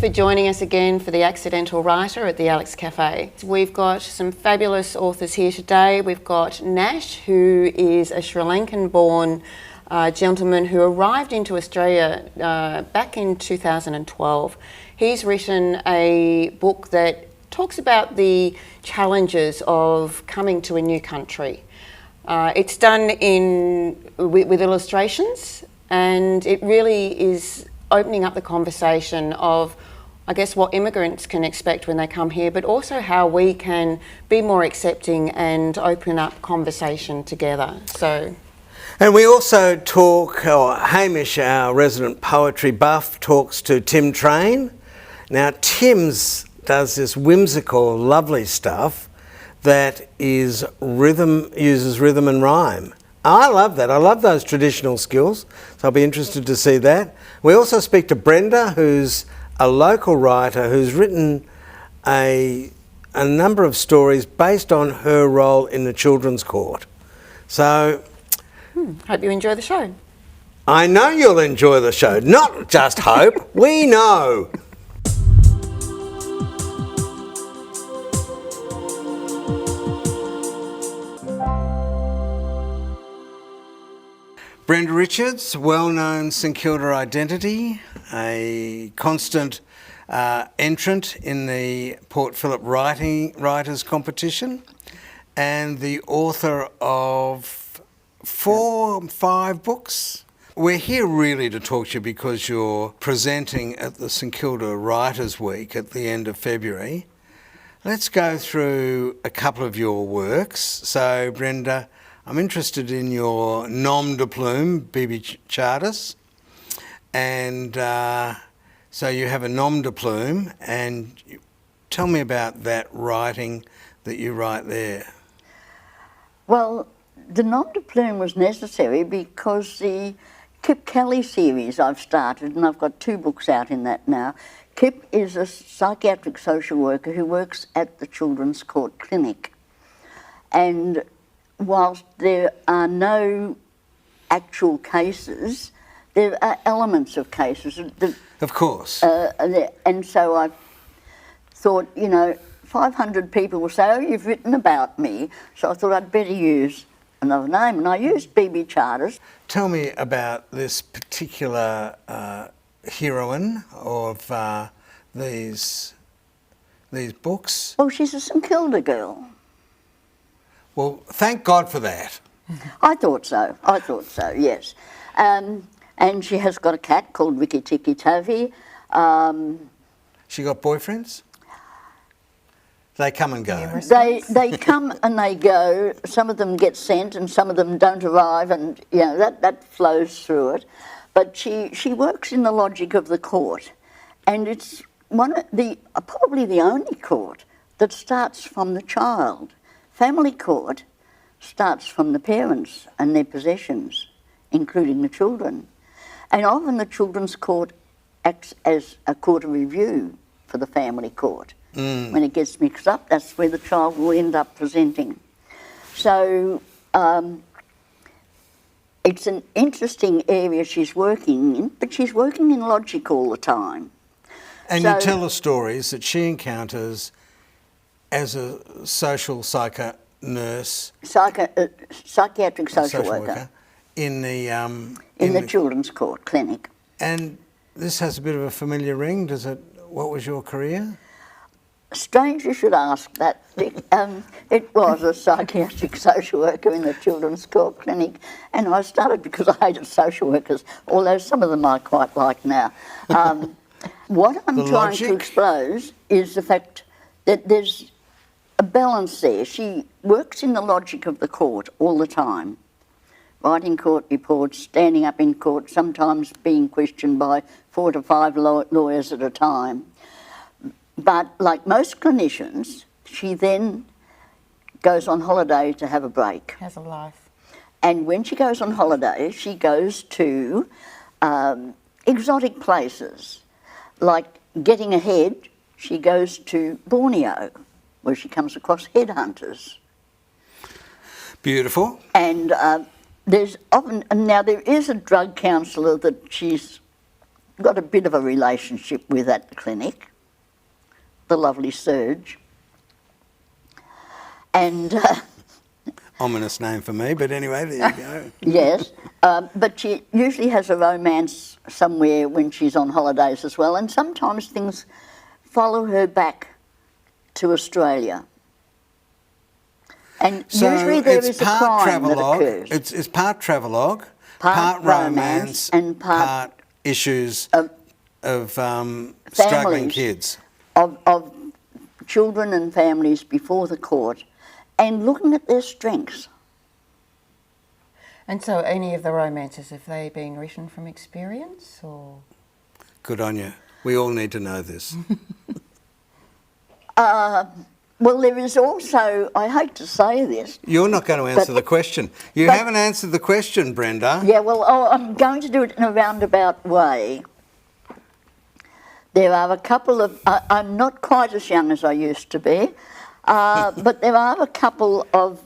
for joining us again for The Accidental Writer at the Alex Cafe. We've got some fabulous authors here today. We've got Nash, who is a Sri Lankan-born gentleman who arrived into Australia back in 2012. He's written a book that talks about the challenges of coming to a new country. It's done with illustrations, and it really is opening up the conversation of, I guess, what immigrants can expect when they come here, but also how we can be more accepting and open up conversation together. And we also talk, Hamish, our resident poetry buff, talks to Tim Train. Now, Tim's does this whimsical, lovely stuff that uses rhythm and rhyme. I love that. I love those traditional skills, so I'll be interested to see that. We also speak to Brenda, who's a local writer who's written a number of stories based on her role in the children's court. So, hope you enjoy the show. I know you'll enjoy the show. Not just hope, we know. Brenda Richards, well-known St Kilda identity, a constant entrant in the Port Phillip Writers Competition, and the author of 4, 5 books. We're here really to talk to you because you're presenting at the St Kilda Writers Week at the end of February. Let's go through a couple of your works. So, Brenda, I'm interested in your nom de plume, BB Charters, and so you have a nom de plume, and tell me about that writing that you write there. Well, the nom de plume was necessary because the Kip Kelly series I've started, and I've got 2 books out in that now. Kip is a psychiatric social worker who works at the Children's Court Clinic, and whilst there are no actual cases, there are elements of cases. Of course. And so I thought, 500 people will say, oh, you've written about me. So I thought I'd better use another name, and I used BB Charters. Tell me about this particular heroine of these books. Well, she's a St Kilda girl. Well, thank God for that. I thought so, yes. And she has got a cat called Wiki Tiki Tavi. She got boyfriends? They come and go. They come and they go. Some of them get sent and some of them don't arrive, and that flows through it. But she works in the logic of the court, and it's probably the only court that starts from the child. Family court starts from the parents and their possessions, including the children. And often the children's court acts as a court of review for the family court. When it gets mixed up, that's where the child will end up presenting. So it's an interesting area she's working in, but she's working in logic all the time. And you tell the stories that she encounters as a social nurse, psychiatric social worker in the Children's Court Clinic. And this has a bit of a familiar ring. What was your career? Strange you should ask that. It was a psychiatric social worker in the Children's Court Clinic, and I started because I hated social workers, although some of them I quite like now. What I'm trying to expose is the fact that there's a balance there. She works in the logic of the court all the time, writing court reports, standing up in court, sometimes being questioned by 4 to 5 lawyers at a time. But like most clinicians, she then goes on holiday to have a break. Has a life. And when she goes on holiday, she goes to exotic places. Like getting ahead, she goes to Borneo, where she comes across headhunters. Beautiful. And there is a drug counsellor that she's got a bit of a relationship with at the clinic, the lovely Serge. And Ominous name for me, but anyway, there you go. yes, but she usually has a romance somewhere when she's on holidays as well, and sometimes things follow her back to Australia. And So usually there it's is a part crime that travelogue. occurs. It's part travelogue, Part romance and part issues of struggling families. kids. of children and families before the court and looking at their strengths. And so any of the romances, have they been written from experience or? Good on you. We all need to know this. Well, there is also, I hate to say this. You're not going to answer the question. You but- haven't answered the question, Brenda. Yeah, well, I'm going to do it in a roundabout way. There are a couple of, I'm not quite as young as I used to be, but there are a couple of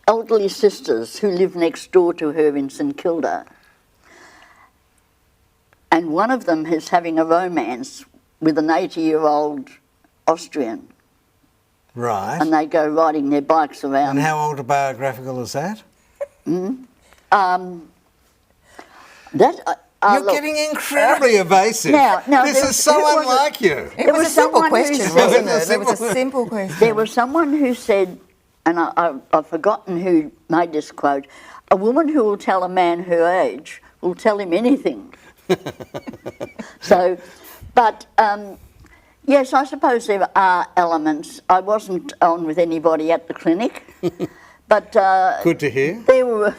elderly sisters who live next door to her in St Kilda. And one of them is having a romance with an 80-year-old Austrian. Right. And they go riding their bikes around. And how autobiographical is that? You're Look, getting incredibly evasive. Now, this is so unlike you. It was a simple someone who question, said- wasn't it? It was a simple question. There was someone who said, and I've forgotten who made this quote, a woman who will tell a man her age will tell him anything. So, but yes, I suppose there are elements. I wasn't on with anybody at the clinic, but Good to hear. there were,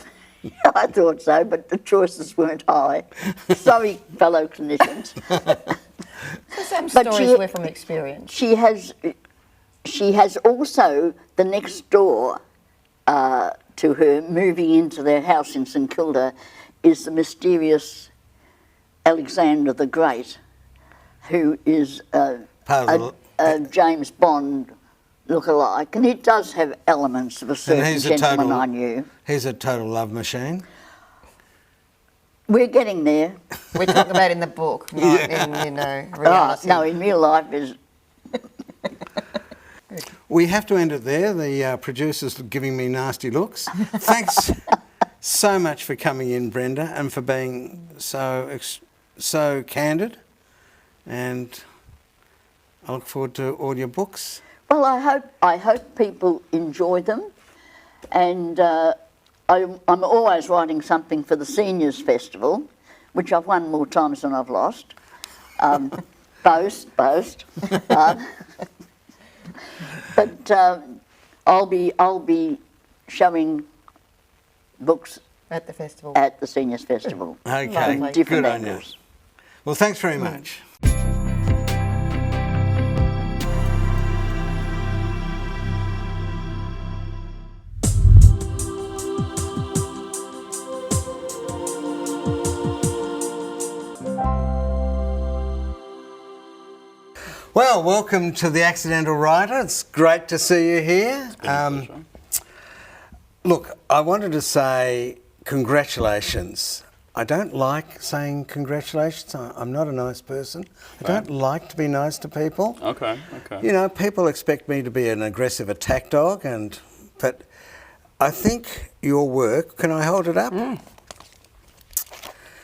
I thought so, but the choices weren't high. Sorry, fellow clinicians. Some But stories were from experience. She has also the next door to her, moving into their house in St Kilda, is the mysterious Alexander the Great, who is Part a James Bond look-alike, and he does have elements of a certain he's a gentleman total- I knew. He's a total love machine. We're getting there. We talk about in the book, not in reality. No, in real life is. We have to end it there. The producer's giving me nasty looks. Thanks so much for coming in, Brenda, and for being so candid. And I look forward to all your books. Well, I hope people enjoy them, and I'm always writing something for the Seniors Festival, which I've won more times than I've lost. Boast. But I'll be showing books At the festival. at the Seniors Festival. Okay, in different good on you. angles. Well, thanks very much. Well, welcome to The Accidental Writer. It's great to see you here. Look, I wanted to say congratulations. I don't like saying congratulations. I'm not a nice person. I don't like to be nice to people. Okay. You know, people expect me to be an aggressive attack dog, but I think your work, can I hold it up?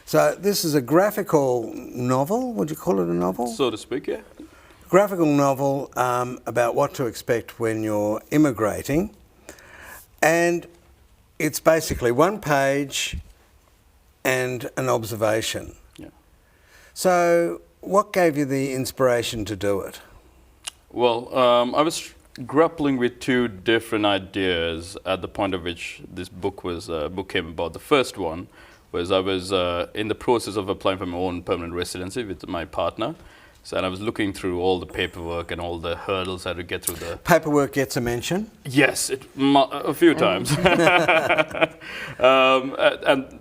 So this is a graphical novel, would you call it a novel? So to speak, yeah. Graphical novel about what to expect when you're immigrating. And it's basically one page and an observation. Yeah. So what gave you the inspiration to do it? Well, I was grappling with two different ideas at the point at which this book came about. The first one was I was in the process of applying for my own permanent residency with my partner. And I was looking through all the paperwork and all the hurdles I had to get through the... Paperwork gets a mention? Yes, a few times. And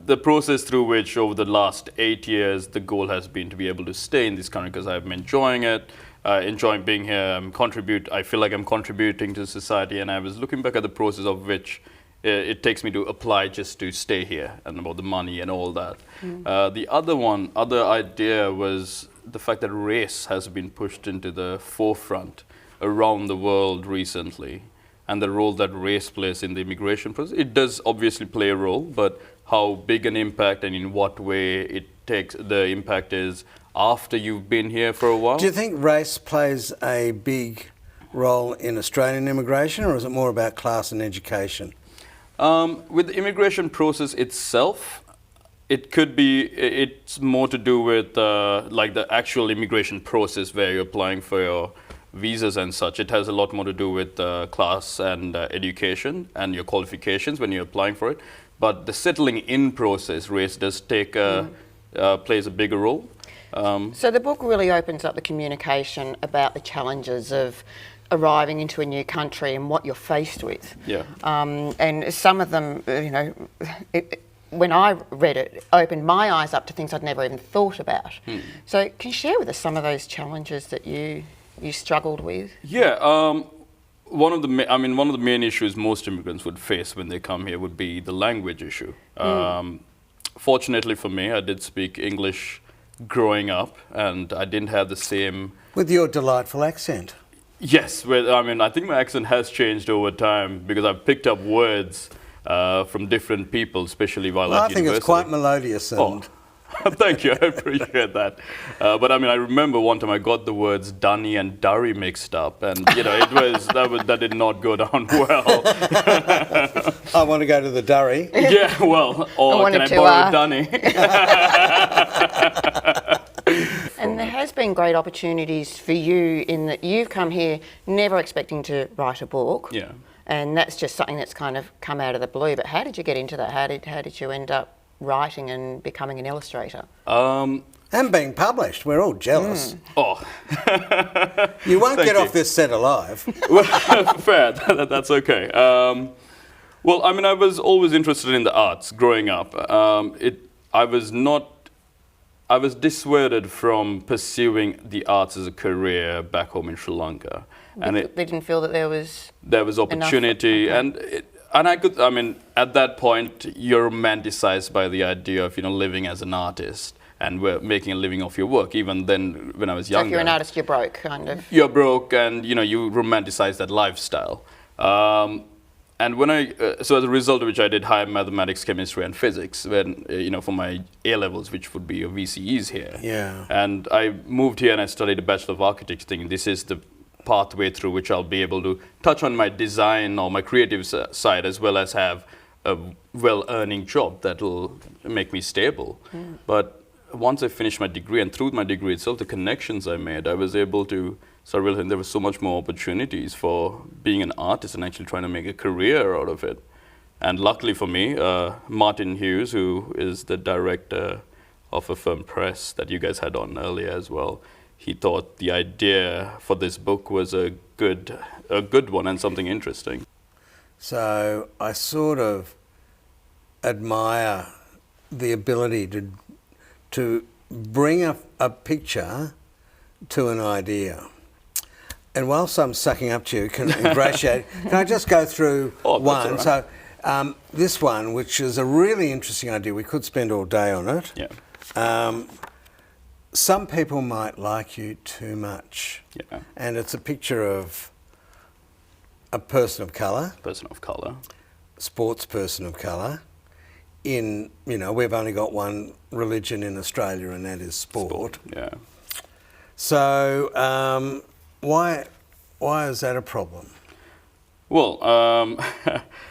the process through which over the last 8 years, the goal has been to be able to stay in this country because I've been enjoying it, enjoying being here, I feel like I'm contributing to society, and I was looking back at the process of which it takes me to apply just to stay here, and about the money and all that. The other idea was the fact that race has been pushed into the forefront around the world recently, and the role that race plays in the immigration process. It does obviously play a role, but how big an impact and in what way the impact is after you've been here for a while. Do you think race plays a big role in Australian immigration, or is it more about class and education? With the immigration process itself, it's more to do with like the actual immigration process where you're applying for your visas and such. It has a lot more to do with class and education and your qualifications when you're applying for it. But the settling in process, race does plays a bigger role. So the book really opens up the communication about the challenges of arriving into a new country and what you're faced with. Yeah. And some of them, when I read it, opened my eyes up to things I'd never even thought about. So can you share with us some of those challenges that you struggled with? Yeah. One of the main issues most immigrants would face when they come here would be the language issue. Fortunately for me, I did speak English growing up, and I didn't have the same... With your delightful accent. Yes, I think my accent has changed over time because I've picked up words from different people, especially while at university. I think it's quite melodious and... Thank you, I appreciate that. But I remember one time I got the words dunny and durry mixed up, and that did not go down well. I want to go to the durry. Yeah, well, or can I borrow a dunny? And there has been great opportunities for you in that you've come here never expecting to write a book. Yeah. And that's just something that's kind of come out of the blue. But how did you get into that? How did you end up writing and becoming an illustrator? And being published. We're all jealous. Oh. You won't get off this set alive. Well, fair. That's okay. Well, I was always interested in the arts growing up. I was dissuaded from pursuing the arts as a career back home in Sri Lanka. And they didn't feel that there was opportunity, enough. Okay. And I could, at that point, you're romanticized by the idea of, living as an artist and making a living off your work. Even then, when I was younger. So if you're an artist, you're broke, kind of. You're broke, and, you romanticize that lifestyle. And so as a result of which I did higher mathematics, chemistry, and physics, for my A-levels, which would be your VCEs here. Yeah. And I moved here and I studied a Bachelor of Architecture thing. This is the pathway through which I'll be able to touch on my design or my creative side, as well as have a well-earning job that will make me stable. But once I finished my degree, and through my degree itself, the connections I made, I was able to start realizing there were so much more opportunities for being an artist and actually trying to make a career out of it. And luckily for me, Martin Hughes, who is the director of a film press that you guys had on earlier as well, he thought the idea for this book was a good one and something interesting. So I sort of admire the ability to bring a picture to an idea. And whilst I'm sucking up to you, can I just go through one? Right. So this one, which is a really interesting idea, we could spend all day on it. Yeah. Some people might like you too much. Yeah. And it's a picture of a person of colour. Person of colour. Sports person of colour. We've only got one religion in Australia, and that is sport. Yeah. So why is that a problem? Well,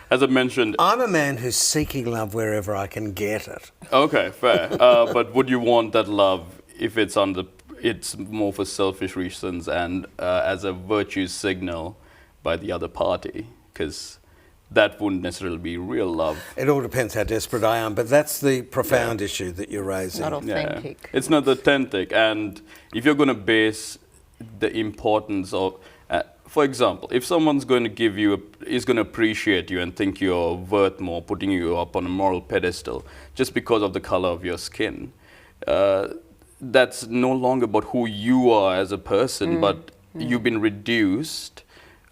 as I mentioned... I'm a man who's seeking love wherever I can get it. Okay, fair. But would you want that love if it's more for selfish reasons and as a virtue signal by the other party? Because that wouldn't necessarily be real love. It all depends how desperate I am, but that's the profound issue that you're raising. Not authentic. Yeah. It's not authentic, and if you're going to base the importance of, for example, if someone's going to is going to appreciate you and think you're worth more, putting you up on a moral pedestal just because of the color of your skin, that's no longer about who you are as a person, but you've been reduced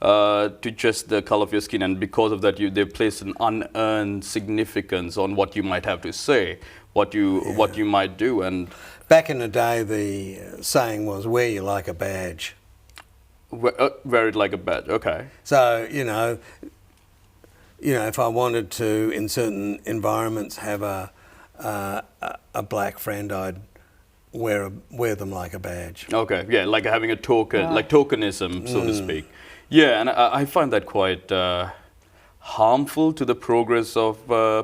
to just the color of your skin, and because of that, they place an unearned significance on what you might have to say, what you might do. And back in the day, the saying was, "Wear you like a badge." Wear it like a badge. Okay. So if I wanted to, in certain environments, have a black friend, I'd wear them like a badge. Okay, yeah, like having a token, like tokenism, so to speak. Yeah, and I find that quite harmful to the progress of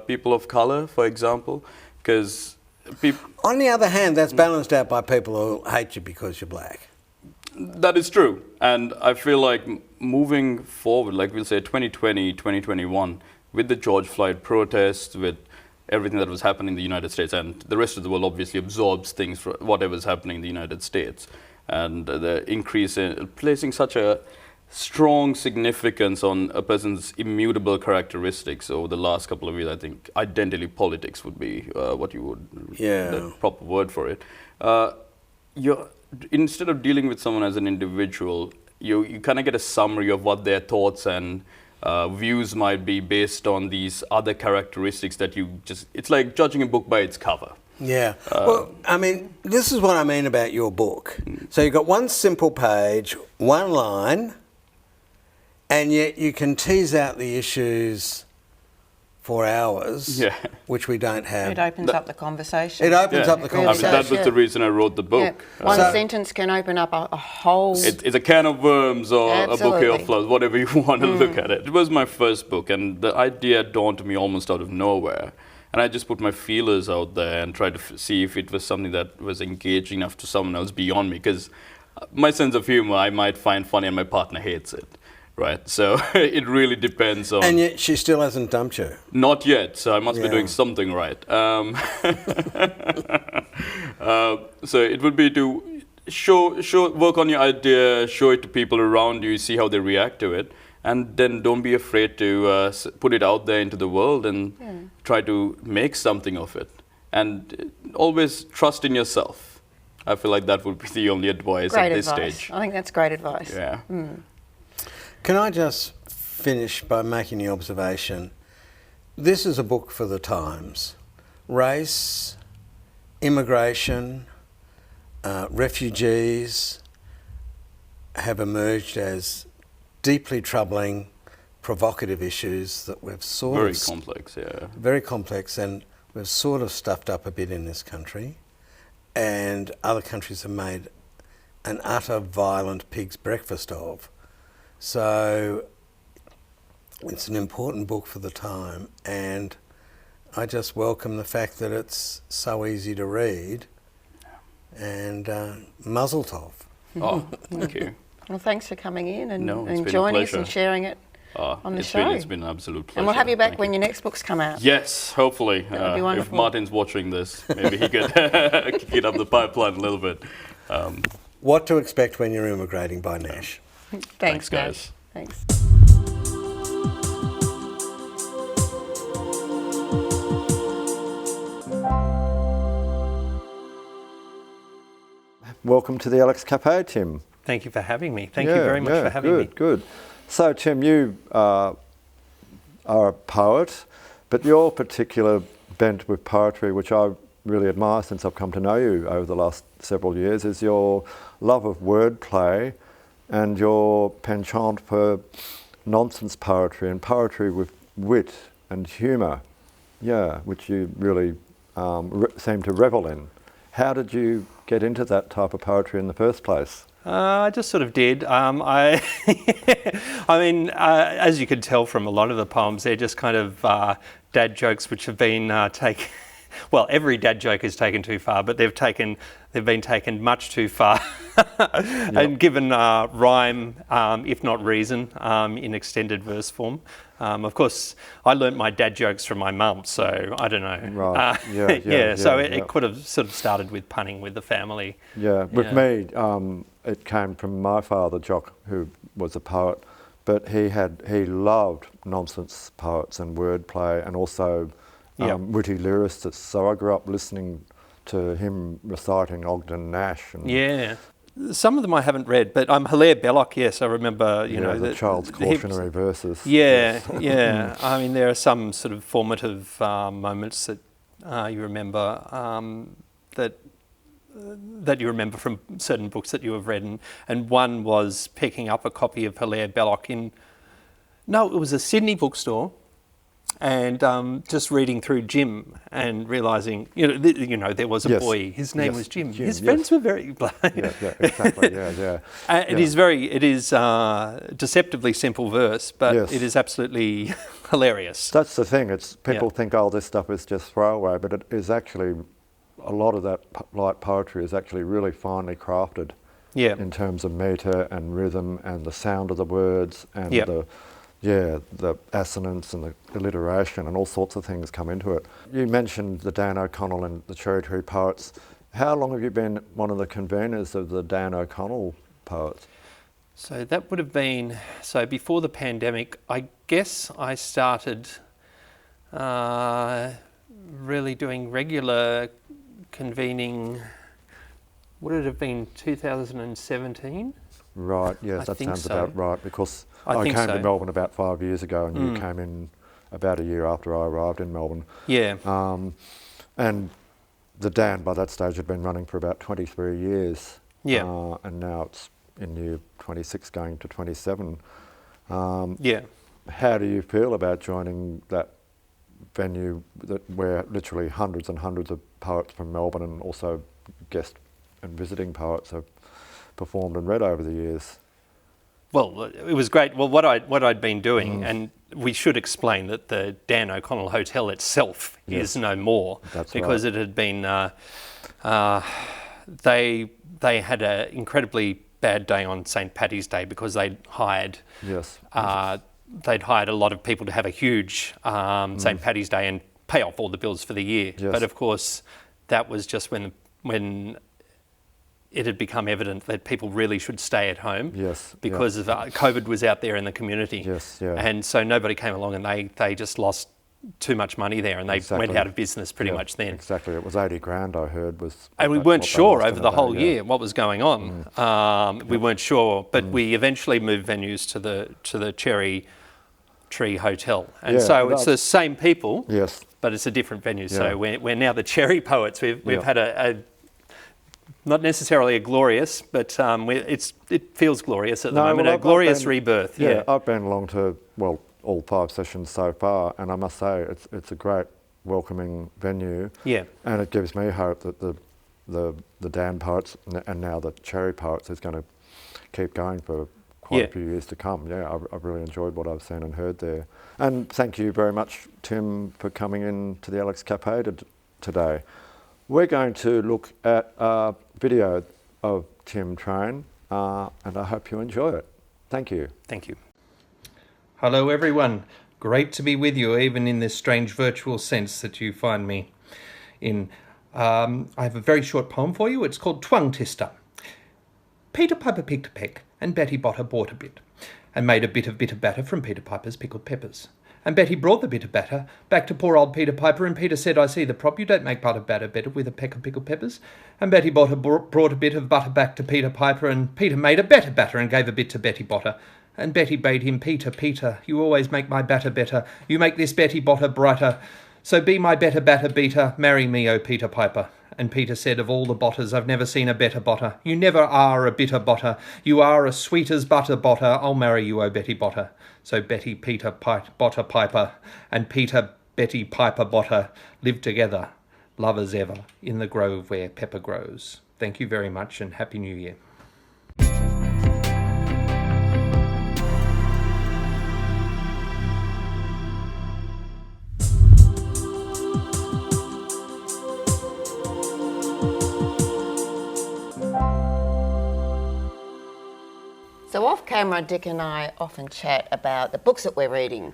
people of color, for example, because people. On the other hand, that's balanced out by people who hate you because you're black. That is true, and I feel like moving forward, like we'll say 2020, 2021, with the George Floyd protests, with everything that was happening in the United States, and the rest of the world obviously absorbs things for whatever's happening in the United States, and the increase in placing such a strong significance on a person's immutable characteristics over the last couple of years. I think identity politics would be what you would, the proper word for it. Instead of dealing with someone as an individual, you kind of get a summary of what their thoughts and views might be based on these other characteristics that it's like judging a book by its cover. Yeah. Well, I mean, this is what I mean about your book. So you've got one simple page, one line, and yet you can tease out the issues for hours, which we don't have. It opens up the conversation. It opens up the conversation. I mean, that was the reason I wrote the book. Yeah. One sentence can open up a whole... It's a can of worms or a bouquet of flowers, whatever you want to look at it. It was my first book, and the idea dawned to me almost out of nowhere. And I just put my feelers out there and tried to see if it was something that was engaging enough to someone else beyond me, because my sense of humor I might find funny and my partner hates it. Right, so it really depends on... And yet she still hasn't dumped you. Not yet, so I must be doing something right. So it would be to work on your idea, show it to people around you, see how they react to it, and then don't be afraid to put it out there into the world and try to make something of it. And always trust in yourself. I feel like that would be the only advice at this stage. I think that's great advice. Yeah. Can I just finish by making the observation, this is a book for the times. Race, immigration, refugees have emerged as deeply troubling, provocative issues that we've very complex, yeah. Very complex, and we've sort of stuffed up a bit in this country, and other countries have made an utter violent pig's breakfast of. So it's an important book for the time, and I just welcome the fact that it's so easy to read, and mazel tov. Oh, thank you. Well, thanks for coming in and it's joining us and sharing it on the show. It's been an absolute pleasure. And we'll have you back when your next books come out. Yes, hopefully. That would be wonderful. If Martin's watching this, maybe he could kick it up the pipeline a little bit. What to Expect When You're Immigrating by Nash. Thanks, guys. Thanks. Welcome to the Alex Cafe, Tim. Thank you for having me. Thank you very much for having me. Good. So, Tim, you are a poet, but your particular bent with poetry, which I really admire since I've come to know you over the last several years, is your love of wordplay and your penchant for nonsense poetry and poetry with wit and humour, which you really seem to revel in. How did you get into that type of poetry in the first place? I just sort of did. I mean, as you could tell from a lot of the poems, they're just kind of dad jokes which have been taken. Well, every dad joke is taken too far, but they've been taken much too far and given rhyme, if not reason, in extended verse form. Of course, I learnt my dad jokes from my mum, so I don't know. Right. It could have sort of started with punning with the family. Yeah, with me, it came from my father, Jock, who was a poet, but he loved nonsense poets and wordplay and also witty lyricists. So I grew up listening to him reciting Ogden Nash. And some of them I haven't read, but Hilaire Belloc, yes, I remember, you know. The child's cautionary verses. Yeah, yeah. I mean, there are some sort of formative moments that you remember that you remember from certain books that you have read, and one was picking up a copy of Hilaire Belloc it was a Sydney bookstore, and just reading through Jim and realising, there was a boy. His name was Jim. His friends were very exactly. Yeah. It is deceptively simple verse, but it is absolutely hilarious. That's the thing. It's people think, oh, this stuff is just throwaway, but it is actually a lot of that light poetry is actually really finely crafted. Yeah. In terms of metre and rhythm and the sound of the words and the assonance and the alliteration and all sorts of things come into it. You mentioned the Dan O'Connell and the Cherry Tree Poets. How long have you been one of the conveners of the Dan O'Connell Poets? So that would have been, before the pandemic, I guess I started really doing regular convening, would it have been 2017? Right, yes, that sounds about right, because I came to Melbourne about 5 years ago and you came in about a year after I arrived in Melbourne. Yeah. And the Dan by that stage had been running for about 23 years. Yeah. And now it's in year 26 going to 27. Yeah. How do you feel about joining that venue where literally hundreds and hundreds of poets from Melbourne and also guest and visiting poets have performed and read over the years? Well, it was great. Well, what I'd been doing, and we should explain that the Dan O'Connell Hotel itself is no more. That's because right. It had been they had an incredibly bad day on St. Paddy's Day because they'd hired a lot of people to have a huge St. Paddy's Day and pay off all the bills for the year. Yes. But of course, that was just when it had become evident that people really should stay at home because of COVID was out there in the community. And so nobody came along and they just lost too much money there and they went out of business pretty much then. Exactly. It was 80 grand I heard was... And we weren't sure over the whole year what was going on. We weren't sure, but we eventually moved venues to the Cherry Tree Hotel. And so it's the same people, but it's a different venue. So we're now the Cherry Poets. We've had a not necessarily a glorious, but it feels glorious at the moment. A glorious rebirth. Yeah, I've been along to all 5 sessions so far, and I must say it's a great, welcoming venue. Yeah, and it gives me hope that the Dan Poets and now the Cherry Poets is going to keep going for quite a few years to come. Yeah, I've really enjoyed what I've seen and heard there. And thank you very much, Tim, for coming in to the Alex Cafe today. We're going to look at a video of Tim Train, and I hope you enjoy it. Thank you. Thank you. Hello, everyone. Great to be with you, even in this strange virtual sense that you find me in. I have a very short poem for you. It's called Twang Tister. Peter Piper picked a peck, and Betty Botter bought a bit, and made a bit of bitter batter from Peter Piper's pickled peppers. And Betty brought the bit of batter back to poor old Peter Piper, and Peter said, I see the prop, you don't make butter batter better with a peck of pickled peppers. And Betty Botter brought a bit of butter back to Peter Piper, and Peter made a better batter and gave a bit to Betty Botter. And Betty bade him, Peter, you always make my batter better. You make this Betty Botter brighter. So be my better batter beater, marry me, O Peter Piper. And Peter said, of all the botters, I've never seen a better botter. You never are a bitter botter. You are as sweet as butter botter. I'll marry you, O Betty Botter. So Betty Peter Botter Piper and Peter Betty Piper Botter lived together, lovers ever, in the grove where pepper grows. Thank you very much and Happy New Year. So off camera, Dick and I often chat about the books that we're reading.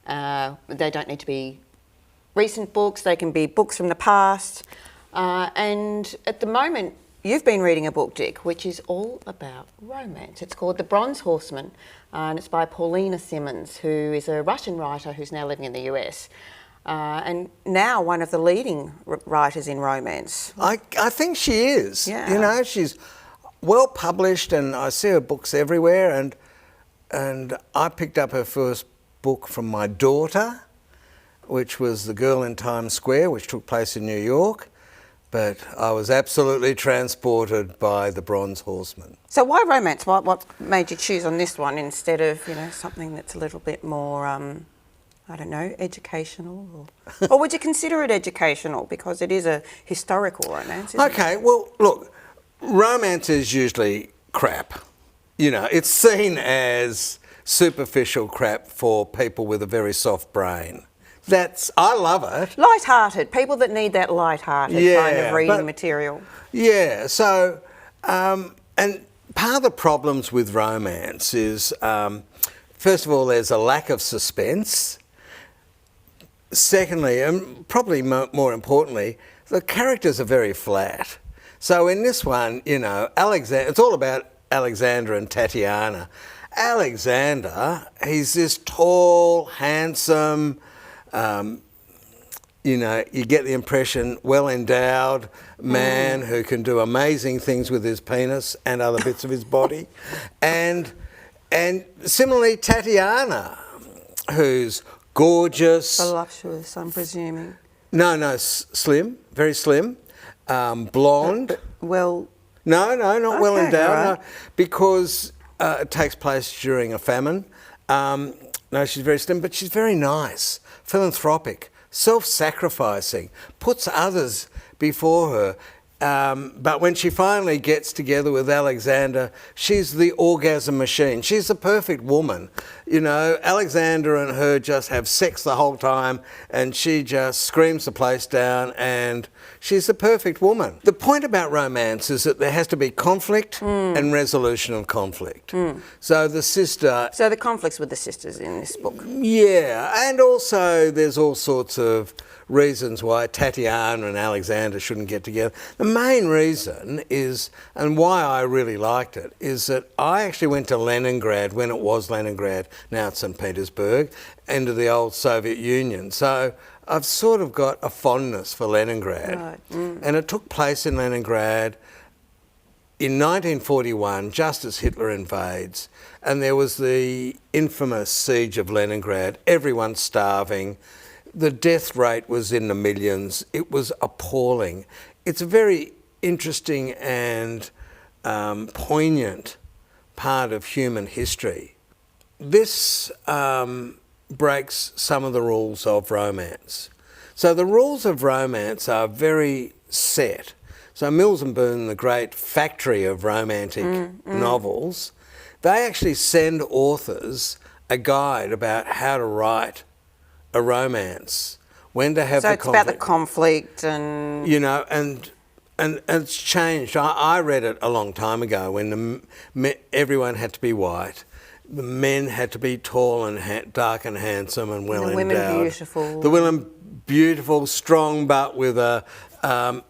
They don't need to be recent books, they can be books from the past. And at the moment, you've been reading a book, Dick, which is all about romance. It's called The Bronze Horseman, and it's by Paulina Simmons, who is a Russian writer who's now living in the US. And now one of the leading writers in romance. I think she is. Yeah. You know, well published, and I see her books everywhere. And I picked up her first book from my daughter, which was The Girl in Times Square, which took place in New York. But I was absolutely transported by The Bronze Horseman. So why romance? What made you choose on this one instead of, you know, something that's a little bit more, I don't know, educational? Or would you consider it educational because it is a historical romance, isn't Okay, well, look, romance is usually crap. You know, it's seen as superficial crap for people with a very soft brain. I love it. Light-hearted, people that need that light-hearted kind of reading material. Yeah, so, and part of the problems with romance is, first of all, there's a lack of suspense. Secondly, and probably more importantly, the characters are very flat. So in this one, you know, it's all about Alexander and Tatiana. Alexander, he's this tall, handsome, you know, you get the impression well-endowed man who can do amazing things with his penis and other bits of his body. And similarly, Tatiana, who's gorgeous. Voluptuous, I'm presuming. No, slim, very slim, blonde. Well... No, not well endowed, right. no, because it takes place during a famine. No, she's very slim, but she's very nice, philanthropic, self-sacrificing, puts others before her. But when she finally gets together with Alexander, she's the orgasm machine. She's the perfect woman. You know, Alexander and her just have sex the whole time, and she just screams the place down, and she's the perfect woman. The point about romance is that there has to be conflict and resolution of conflict. So the sister... So the conflicts with the sisters in this book. Yeah, and also there's all sorts of reasons why Tatiana and Alexander shouldn't get together. The main reason is, and why I really liked it, is that I actually went to Leningrad when it was Leningrad, now it's St. Petersburg, into the old Soviet Union. So I've sort of got a fondness for Leningrad. Right. And it took place in Leningrad in 1941, just as Hitler invades, and there was the infamous siege of Leningrad, everyone starving. The death rate was in the millions. It was appalling. It's a very interesting and poignant part of human history. This breaks some of the rules of romance. So the rules of romance are very set. So Mills and Boon, the great factory of romantic novels, they actually send authors a guide about how to write a romance, when to have so the it's conflict. about the conflict and... You know, and it's changed. I read it a long time ago when everyone had to be white. The men had to be tall and dark and handsome and well endowed. The women beautiful. The women beautiful, strong, but with a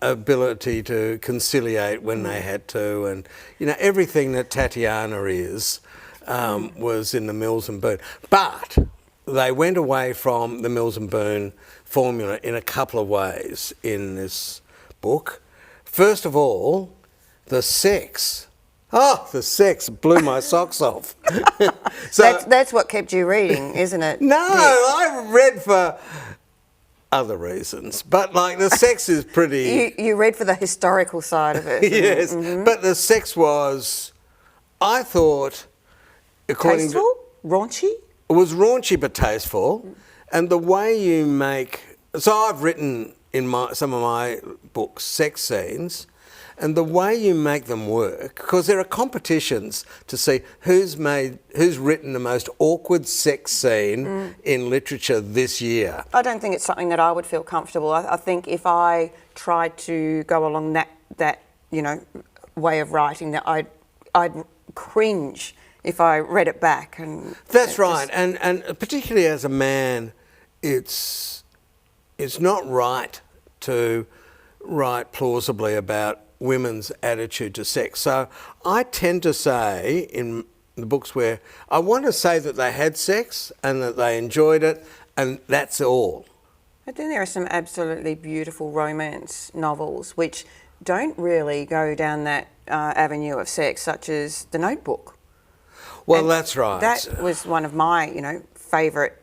ability to conciliate when they had to. And, you know, everything that Tatiana is was in the Mills and Boon. But they went away from the Mills and Boon formula in a couple of ways in this book. First of all, the sex. Oh, the sex blew my socks off. So, that's what kept you reading, isn't it? no, I read for other reasons, but like the sex is pretty... You read for the historical side of it. Yes, but the sex was, I thought, according Tasteful? to... Raunchy? It was raunchy but tasteful, and the way you make... So I've written in some of my books sex scenes, and the way you make them work, because there are competitions to see who's written the most awkward sex scene in literature this year. I don't think it's something that I would feel comfortable. I think if I tried to go along that you know way of writing, that I'd cringe if I read it back. And that's right, and particularly as a man, it's not right to write plausibly about women's attitude to sex. So I tend to say in the books where I want to say that they had sex and that they enjoyed it, and that's all. But then there are some absolutely beautiful romance novels which don't really go down that avenue of sex, such as The Notebook. Well, And that's right. That was one of my, favourite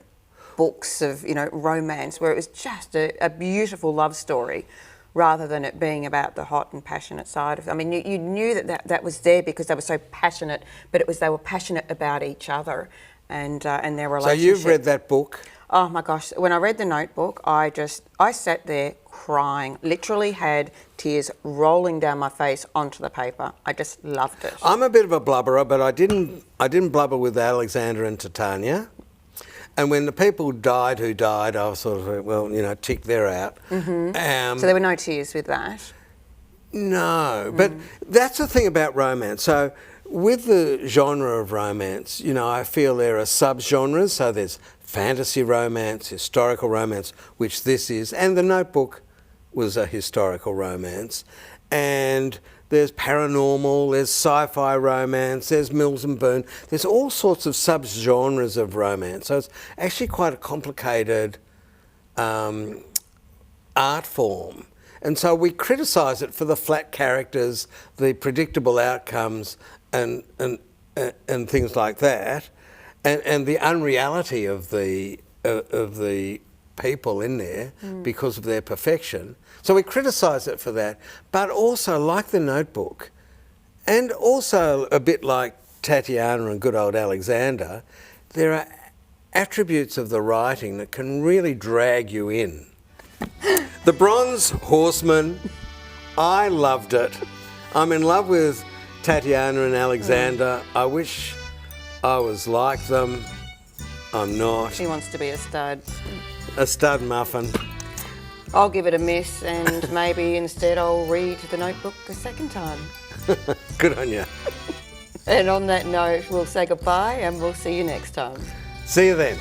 books of, romance, where it was just a beautiful love story, rather than it being about the hot and passionate side of it. I mean, you knew that was there because they were so passionate, but they were passionate about each other and their relationship. So you've read that book? Oh my gosh, when I read The Notebook, I sat there crying, literally had tears rolling down my face onto the paper. I just loved it. I'm a bit of a blubberer, but I didn't blubber with Alexander and Titania. And when the people died who died, I was sort of, well, tick, they're out. So there were no tears with that? No, but that's the thing about romance. So with the genre of romance, I feel there are sub-genres. So there's fantasy romance, historical romance, which this is, and The Notebook was a historical romance. And there's paranormal, there's sci-fi romance, there's Mills and Boon. There's all sorts of sub-genres of romance. So it's actually quite a complicated art form. And so we criticise it for the flat characters, the predictable outcomes, and things like that, and the unreality of the people in there because of their perfection. So we criticise it for that, but also like The Notebook, and also a bit like Tatiana and good old Alexander, there are attributes of the writing that can really drag you in. The Bronze Horseman, I loved it. I'm in love with Tatiana and Alexander. I wish I was like them. I'm not. He wants to be a stud. A stud muffin. I'll give it a miss, and maybe instead I'll read The Notebook a second time. Good on you. And on that note, we'll say goodbye and we'll see you next time. See you then.